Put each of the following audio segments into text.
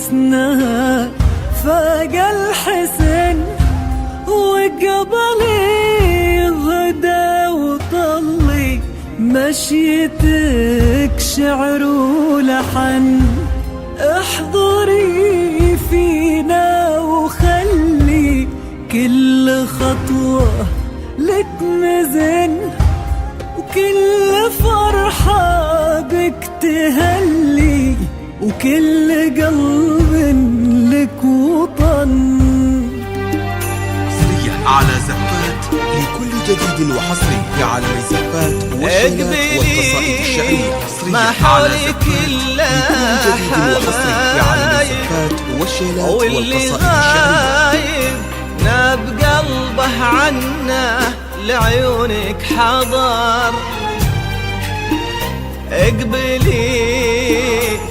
حسنها فاق الحسن، وقبلي هدى وطلي مشيتك شعر ولحن. احضري فينا وخلي كل خطوة لك مزن، وكل فرحة بك تهلي، وكل قلب لك وطن. حصرية على زفات لكل جديد وحصري في عالم الزفات والشيلات والقصائد الشعرية. ما حولك إلا حبايب، واللي غايب ناب قلبه عنا لعيونك حضر. اقبلي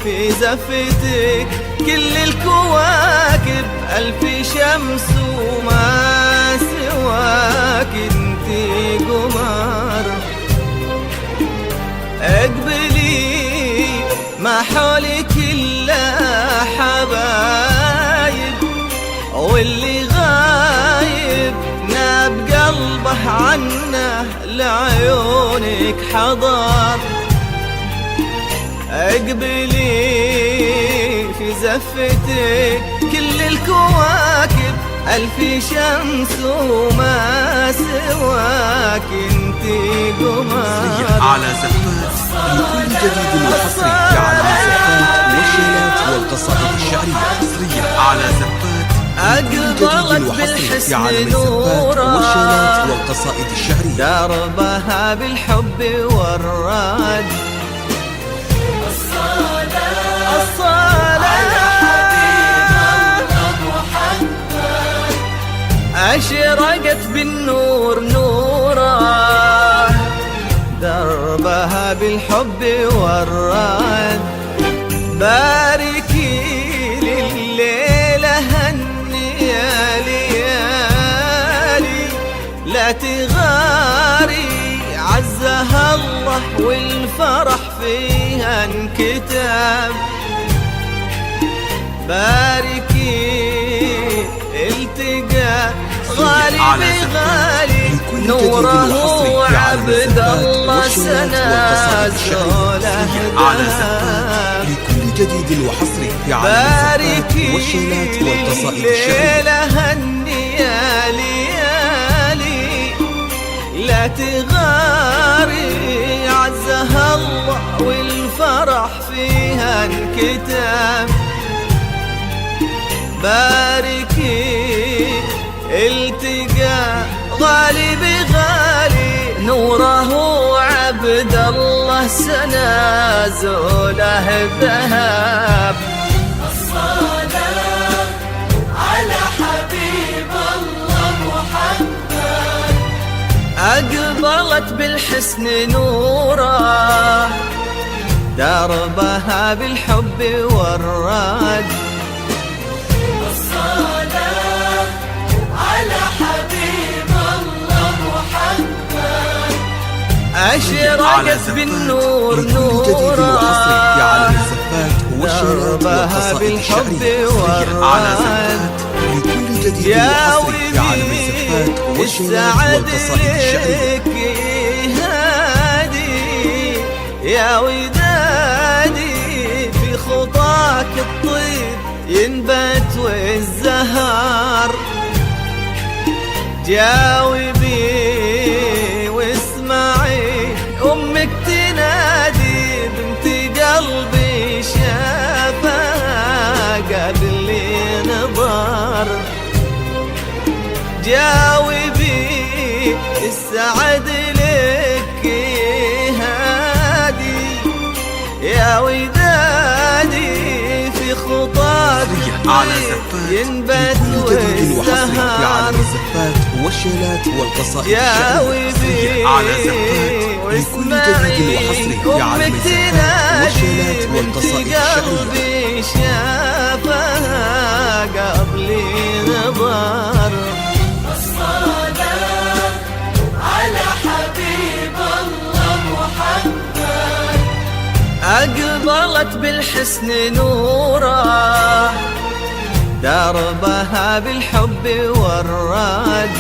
في زفتك كل الكواكب، ألف شمس وما سواك انتي قمر. اقبلي ما حولك إلا حبايب، واللي غايب ناب قلبه عنا لعيونك حضر. اقبلي في زفتك كل الكواكب، ألف شمس وما سواك انتي قمر. على زفات لكل جديد وحصري في عالم الزفات والشيلات والقصائد الشعرية. حصرية على زفات أقبلت بالحسن نورا والشيلات والقصائد الشعرية. دربها بالحب والراد. الصلاة على حبيب الله محمد، أشرقت بالنور نورا. دربها بالحب والراد. باركي لليلة هالنيا ليالي، لا تغاري عزها الله والفرح فيها انكتب. باركي التقى غالي بغالي، نوره وعبد الله سنازله ذهب. لكل جديد وحصري في عالم الزفات والشيلات والقصائد الشعرية. هالنيا ليالي، لا تغاري عزها الله والفرح فيها انكتب. باركي التقى غالي بغالي، نوره عبد الله سنازله ذهب. الصلاة على حبيب الله محمد، أقبلت بالحسن نورا. دربها بالحب والراد. الصلاة على حبيب الله محمد، أشرقت بالنور نورا. دربها بالحب والراد. يا ودي السعد لك هادي، يا ودادي في خطاك الطيب ينبت والزهر. جاوبي واسمعي أمك تنادي، بنت قلبي شافها قبل نظر. جاوبي السعد لك هادي، يا ودادي في خطاك ينبت والزهر. والشيلات والقصائد جاوبي واسمعي أمك تنادي، بنت قلبي شافها قبل نظر. الصلاة على حبيب الله محمد، أقبل أقبلت بالحسن نورا، دربها بالحب والرد.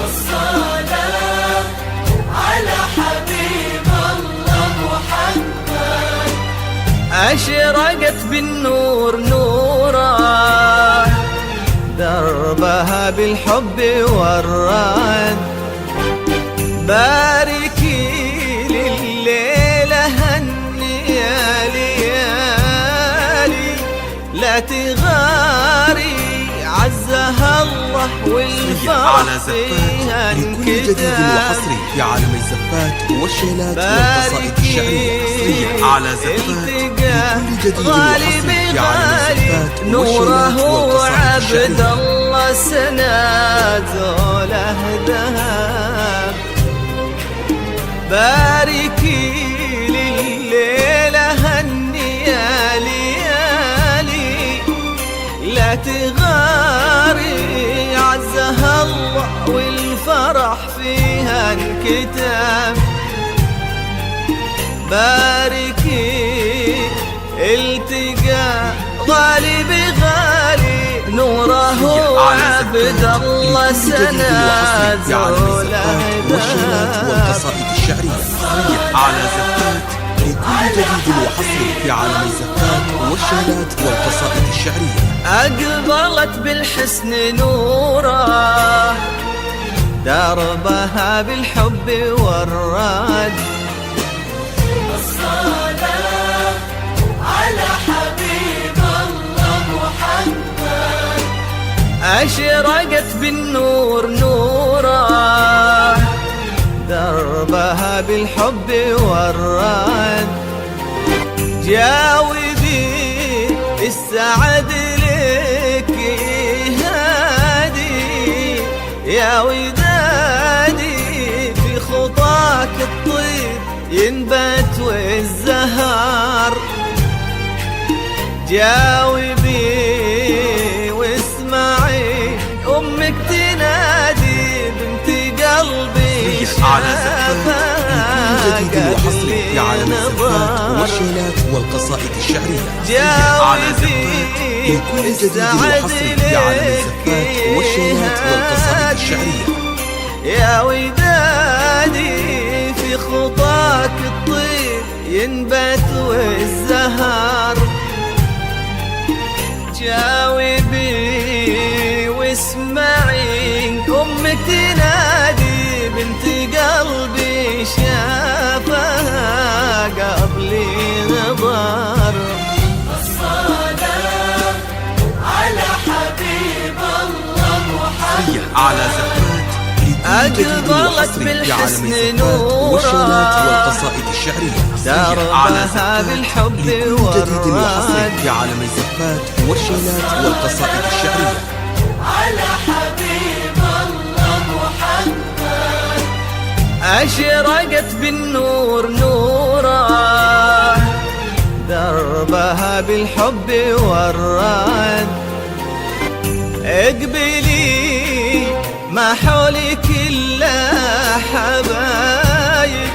الصلاة على حبيب الله محمد، أشرقت بالنور نورا، دربها بالحب والرد. باركي لليلة هني يا ليالي، لا تغاري عزها الله والفرح فيها لكل جديد وحصري في عالم الزفات والشيلات والقصائد الشعرية حصريا على زفات. لكل جديد وحصري في عالم الزفات نوره والقصائد الشعرية. عبد الله سناته له ذهب. باركي لليلة هني يا ليالي، لا تغاري عزها الله والفرح فيها انكتب. باركي التقى غالي بغالي، نوره عبد الله سناده له والقصائد الشعرية حصريا على زفات. لكل جديد وحصري في عالم الزفات والشيلات والقصائد الشعرية. أقبلت بالحسن نورا، دربها بالحب والرد. الصلاة على حبيب الله محمد، أشرقت بالنور نورا، دربها بالحب والرد. جاوبي السعد لك هادي يا ودادي، في خطاك الطيب ينبت والزهر. جاوبي واسمعي أمك تنادي بنت قلبي على زفات. لكل جديد وحصري في عالم الزفات والشيلات والقصائد الشعرية. جاوبي لكل جديد وحصري في عالم الزفات والشيلات والقصائد الشعرية. يا ودادي في خطاك الطيب ينبت والزهر. جاوبي واسمعي أمك تنادي بنت قلبي، شافها قبل نظر. الصلاة على حبيب الله محمد، على زفات. أقبلت بالحسن نورا، والشيلات والقصائد الشعرية دربها بالحب والرد. في عالم الزفات والشيلات والقصائد الشعرية. على حبيب الله محمد، أشرقت بالنور نورا، دربها بالحب والرد. اقبلي ما حولك إلا حبايب،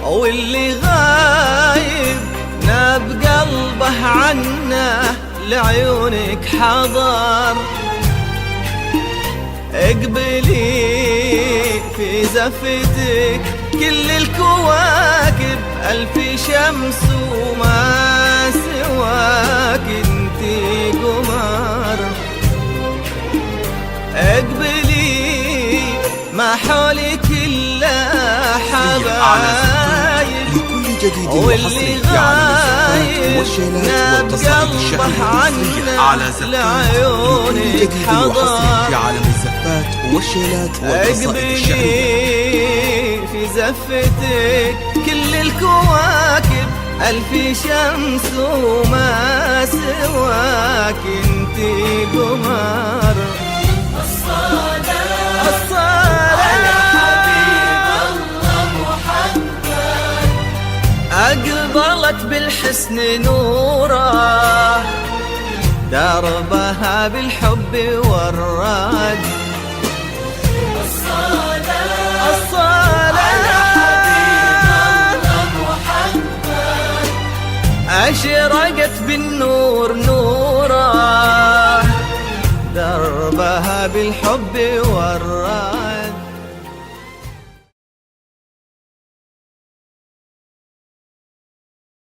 واللي غايب ناب قلبه عنه لعيونك حضر. اقبلي في زفتك كل الكواكب، ألف شمس وما سواك انتي قمر. اقبلي ما حولك إلا حبايب، لكل جديد واللي وحصري في عالم الزفات غايب والشيلات ناب والقصائد قلبه الشعرية على عنه زفات. لعيونك لكل جديد وحصري في حضر. عالم الزفات والشيلات والقصائد الشعرية. اقبلي في زفتك كل الكواكب، ألف شمس وما سواك انتي قمر. الصلاة على حبيب الله محمد، أقبلت بالحسن نورا، دربها بالحب والرد. الصلاة على حبيب الله محمد، أشرقت بالنور نوره، دربها بالحب والراد.